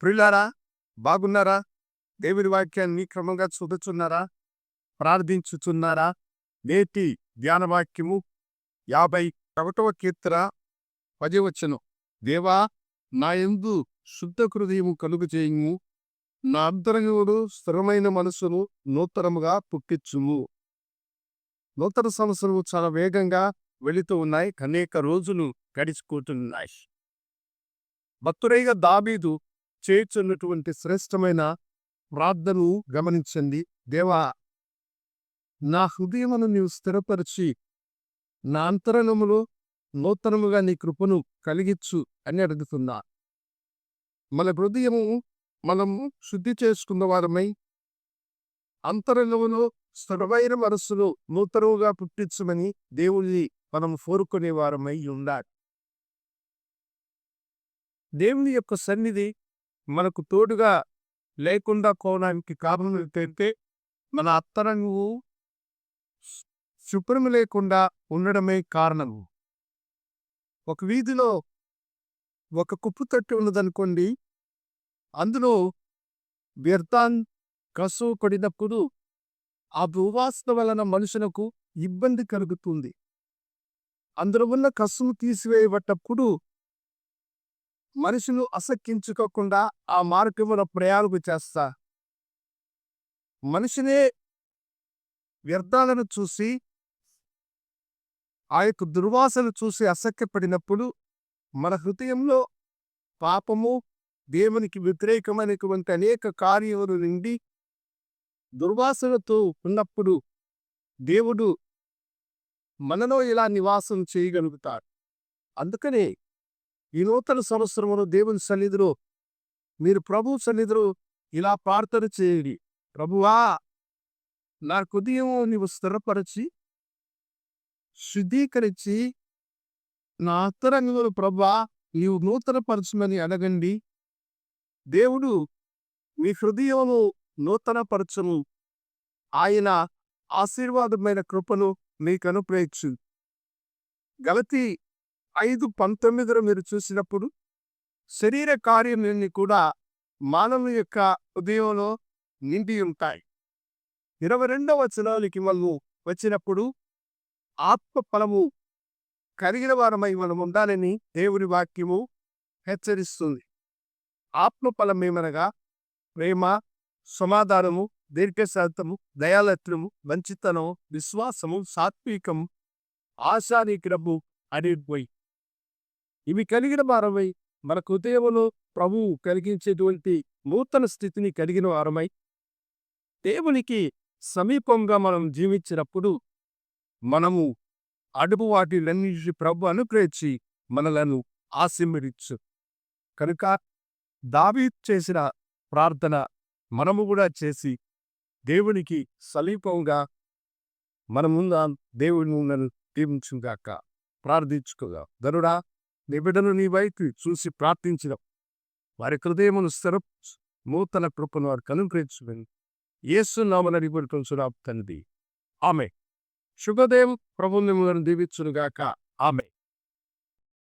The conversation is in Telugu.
ప్రియులారా, బాగున్నారా? దేవుని వాక్యాన్ని క్రమంగా చదువుతున్నారా? ప్రార్థించుచున్నారా? నేటి ధ్యాన వాక్యము 51వ కీర్తన 10వ వచనం. దేవా, నా యందు శుద్ధ హృదయము కలుగజేయుము, నా అంతరంగములో స్థిరమైన మనసును నూతనముగా పుట్టించుము. నూతన సంవత్సరము చాలా వేగంగా వెళుతూ ఉన్నాయి. అనేక రోజులు గడిచిపోతున్నాయి. భక్తుడైన దావీదు చేయుచున్నటువంటి శ్రేష్టమైన ప్రార్థనను గమనించండి. దేవా, నా హృదయమును నీవు స్థిరపరిచి నా అంతరంగములో నూతనముగా నీ కృపను కలిగించు అని అడుగుతున్నా. మన హృదయము మనము శుద్ధి చేసుకున్న వారమై అంతరంగములో స్థిరమైన మనస్సును నూతనముగా పుట్టించమని దేవుని మనం కోరుకునే వారమై ఉండాలి. దేవుని యొక్క సన్నిధి మనకు తోడుగా లేకుండా పోవడానికి కారణం ఏంటంటే మన అంతరంగము శుభ్రము లేకుండా ఉండడమే కారణము. ఒక వీధిలో ఒక కుప్పు తట్టి ఉన్నదనుకోండి, అందులో వ్యర్థాన్ కసువు పడినప్పుడు ఆ దుర్వాసన వలన మనుషులకు ఇబ్బంది కలుగుతుంది. అందులో ఉన్న కసువు తీసివేయబడ్డప్పుడు మనుషులు అసక్కించుకోకుండా ఆ మార్గమున ప్రయాణం చేస్తారు. మనిషినే వ్యర్థాలను చూసి, ఆ యొక్క దుర్వాసన చూసి అసఖ్యపడినప్పుడు మన హృదయంలో పాపము, దేవునికి వ్యతిరేకమైనటువంటి అనేక కార్యములు నిండి దుర్వాసనతో ఉన్నప్పుడు దేవుడు మనలో ఇలా నివాసం చేయగలుగుతాడు. అందుకనే ఈ నూతన సంవత్సరమును దేవుని సన్నిధిలో మీరు ప్రభు సన్నిధిలో ఇలా ప్రార్థన చేయండి. ప్రభువా, నా హృదయం నీవు స్థిరపరిచి శుద్ధీకరించి నా అంతరంగంలో ప్రభువా నీవు నూతనపరచమని అడగండి. దేవుడు మీ హృదయమును నూతనపరచును. ఆయన ఆశీర్వాదమైన కృపను మీకు అనుగ్రహించు. గలతీ 5:19 మీరు చూసినప్పుడు శరీర కార్యములన్నీ కూడా మానవుని యొక్క హృదయంలో నిండి ఉంటాయి. 22వ వచనానికి మనం వచ్చినప్పుడు ఆత్మ ఫలము కలిగిన వారమై మనం ఉండాలని దేవుని వాక్యము హెచ్చరిస్తుంది. ఆత్మ ఫలం ఏమనగా ప్రేమ, సమాధానము, దీర్ఘశాంతము, దయాలత్వము, మంచితనం, విశ్వాసము, సాత్వికము, ఆశానిగ్రహము అనేవి. ఇవి కలిగిన వారమై మన హృదయములో ప్రభువు కలిగించేటువంటి నూతన స్థితిని కలిగిన వారమై దేవునికి సమీపంగా మనం జీవించినప్పుడు మనము అడుగు వాటిలన్నిటి ప్రభు అనుగ్రహించి మనలను ఆశీర్వదించు. కనుక దావీదు చేసిన ప్రార్థన మనము కూడా చేసి దేవునికి సమీపంగా మనమున్న దేవుని మనను దీవించుగాక. ప్రార్థించుకోగా. గరుడా, నీ బిడ్డను నీ వైపు చూసి ప్రార్థించిన వారి హృదయమును స్థిరపరచు, నూతన కృపను వారికి అనుగ్రహించుమని యేసు నామమున అడిగిపెడుతున్నాము తండ్రి. ఆమేన్. శుభోదయం. ప్రభువు మిమ్మల్ని దీవించునుగాక. ఆమేన్.